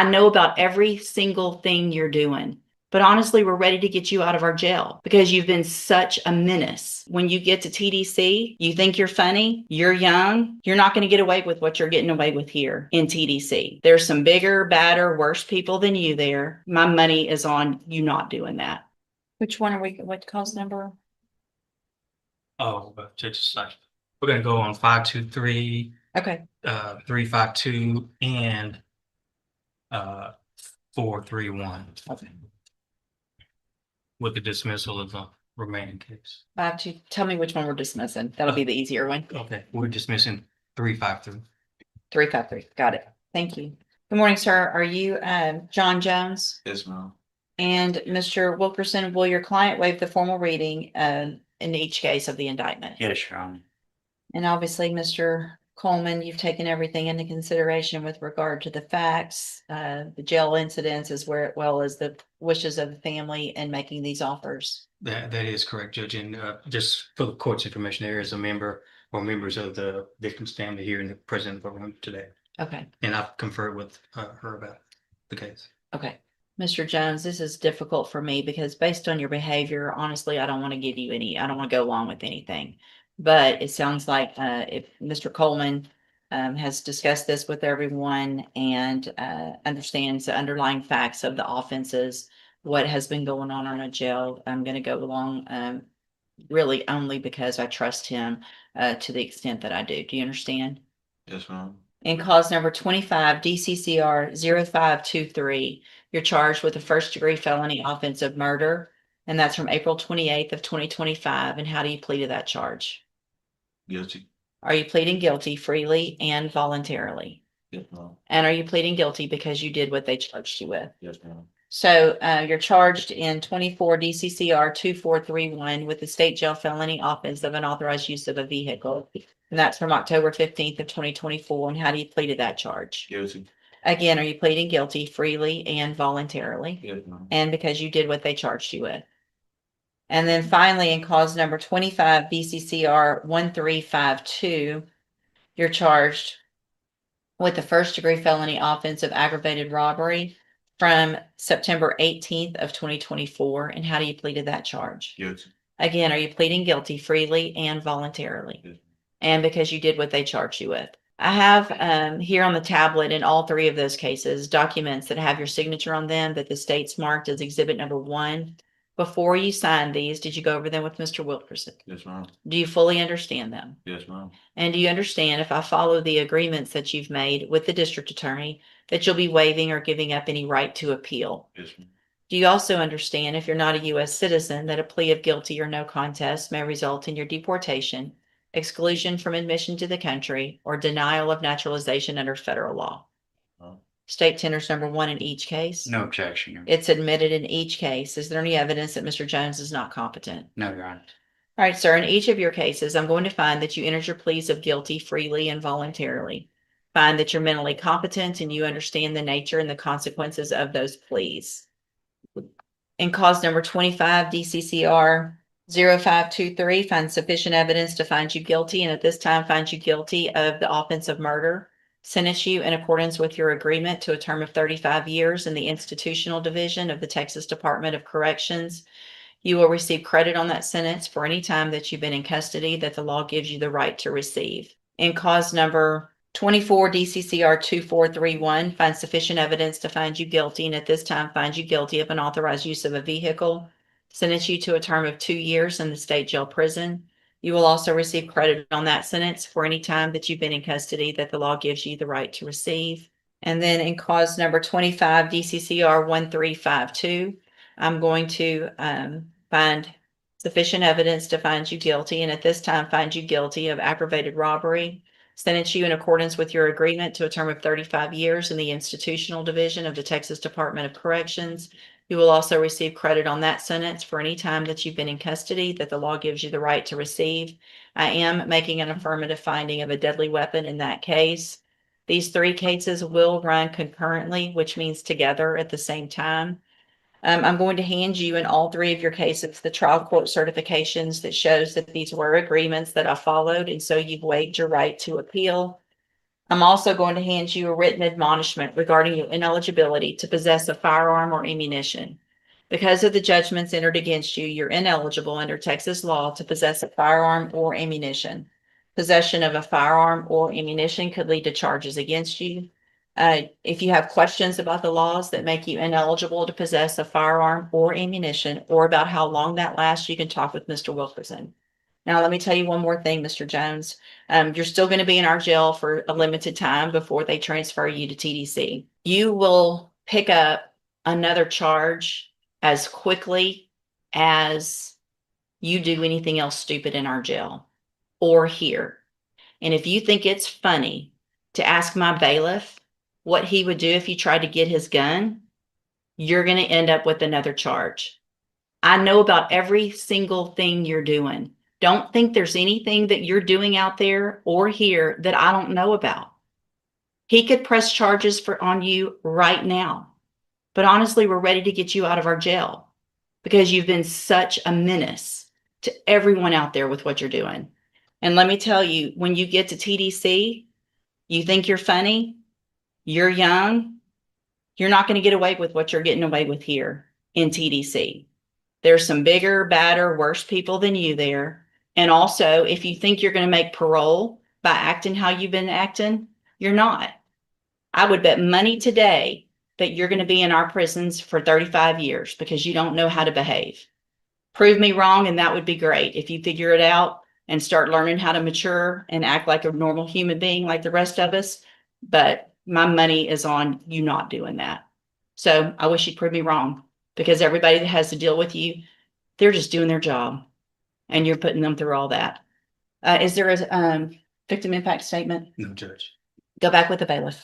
I know about every single thing you're doing. But honestly, we're ready to get you out of our jail because you've been such a menace. When you get to TDC, you think you're funny, you're young, you're not going to get away with what you're getting away with here in TDC. There's some bigger, badder, worse people than you there. My money is on you not doing that. Which one are we, what cause number? Oh, but just like, we're gonna go on 523, Okay. 352 and 431 Okay. with the dismissal of the remaining case. Tell me which one we're dismissing. That'll be the easier one. Okay, we're dismissing 353. 353. Got it. Thank you. Good morning, sir. Are you John Jones? Yes, ma'am. And Mr. Wilkerson, will your client waive the formal reading in each case of the indictment? Yes, Your Honor. And obviously, Mr. Coleman, you've taken everything into consideration with regard to the facts, the jail incidents, as well as the wishes of the family in making these offers. That is correct, Judge. And just for the court's information, there is a member or members of the victim's family here in the present of the room today. Okay. And I've conferred with her about the case. Okay. Mr. Jones, this is difficult for me because based on your behavior, honestly, I don't want to give you I don't want to go along with anything. But it sounds like if Mr. Coleman has discussed this with everyone and understands the underlying facts of the offenses, what has been going on in a jail, I'm going to go along really only because I trust him to the extent that I do. Do you understand? Yes, ma'am. In cause number 25 DCCR 0523, you're charged with a first-degree felony offense of murder, and that's from April 28th of 2025. And how do you plead to that charge? Guilty. Are you pleading guilty freely and voluntarily? Yes, ma'am. And are you pleading guilty because you did what they charged you with? Yes, ma'am. So you're charged in 24 DCCR 2431 with the state jail felony offense of unauthorized use of a vehicle. And that's from October 15th of 2024. And how do you plead to that charge? Guilty. Again, are you pleading guilty freely and voluntarily? Yes, ma'am. And because you did what they charged you with. And then finally, in cause number 25 BCCR 1352, you're charged with the first degree felony offense of aggravated robbery from September 18th of 2024. And how do you plead to that charge? Guilty. Again, are you pleading guilty freely and voluntarily? Yes. And because you did what they charged you with. I have here on the tablet in all three of those cases, documents that have your signature on them that the state's marked as exhibit number 1. Before you signed these, did you go over them with Mr. Wilkerson? Yes, ma'am. Do you fully understand them? Yes, ma'am. And do you understand if I follow the agreements that you've made with the district attorney that you'll be waiving or giving up any right to appeal? Yes, ma'am. Do you also understand if you're not a U.S. citizen that a plea of guilty or no contest may result in your deportation, exclusion from admission to the country, or denial of naturalization under federal law? State tenders number 1 in each case. No objection. It's admitted in each case. Is there any evidence that Mr. Jones is not competent? No, Your Honor. All right, sir. In each of your cases, I'm going to find that you entered your pleas of guilty freely and voluntarily. Find that you're mentally competent and you understand the nature and the consequences of those pleas. In cause number 25 DCCR 0523, find sufficient evidence to find you guilty, and at this time find you guilty of the offense of murder. Sentence you in accordance with your agreement to a term of 35 years in the institutional division of the Texas Department of Corrections. You will receive credit on that sentence for any time that you've been in custody that the law gives you the right to receive. In cause number 24 DCCR 2431, find sufficient evidence to find you guilty, and at this time find you guilty of unauthorized use of a vehicle. Sentence you to a term of 2 years in the state jail prison. You will also receive credit on that sentence for any time that you've been in custody that the law gives you the right to receive. And then in cause number 25 DCCR 1352, I'm going to find sufficient evidence to find you guilty, and at this time find you guilty of aggravated robbery. Sentence you in accordance with your agreement to a term of 35 years in the institutional division of the Texas Department of Corrections. You will also receive credit on that sentence for any time that you've been in custody that the law gives you the right to receive. I am making an affirmative finding of a deadly weapon in that case. These 3 cases will run concurrently, which means together at the same time. I'm going to hand you in all 3 of your cases the trial court certifications that shows that these were agreements that I followed, and so you've waived your right to appeal. I'm also going to hand you a written admonishment regarding your ineligibility to possess a firearm or ammunition. Because of the judgments entered against you, you're ineligible under Texas law to possess a firearm or ammunition. Possession of a firearm or ammunition could lead to charges against you. If you have questions about the laws that make you ineligible to possess a firearm or ammunition, or about how long that lasts, you can talk with Mr. Wilkerson. Now, let me tell you one more thing, Mr. Jones. You're still going to be in our jail for a limited time before they transfer you to TDC. You will pick up another charge as quickly as you do anything else stupid in our jail or here. And if you think it's funny to ask my bailiff what he would do if you tried to get his gun, you're going to end up with another charge. I know about every single thing you're doing. Don't think there's anything that you're doing out there or here that I don't know about. He could press charges on you right now. But honestly, we're ready to get you out of our jail because you've been such a menace to everyone out there with what you're doing. And let me tell you, when you get to TDC, you think you're funny, you're young, you're not going to get away with what you're getting away with here in TDC. There's some bigger, badder, worse people than you there. And also, if you think you're going to make parole by acting how you've been acting, you're not. I would bet money today that you're going to be in our prisons for 35 years because you don't know how to behave. Prove me wrong, and that would be great. If you figure it out and start learning how to mature and act like a normal human being like the rest of us. But my money is on you not doing that. So I wish you'd prove me wrong, because everybody that has to deal with you, they're just doing their job and you're putting them through all that. Is there a victim impact statement? No, Judge. Go back with the bailiff.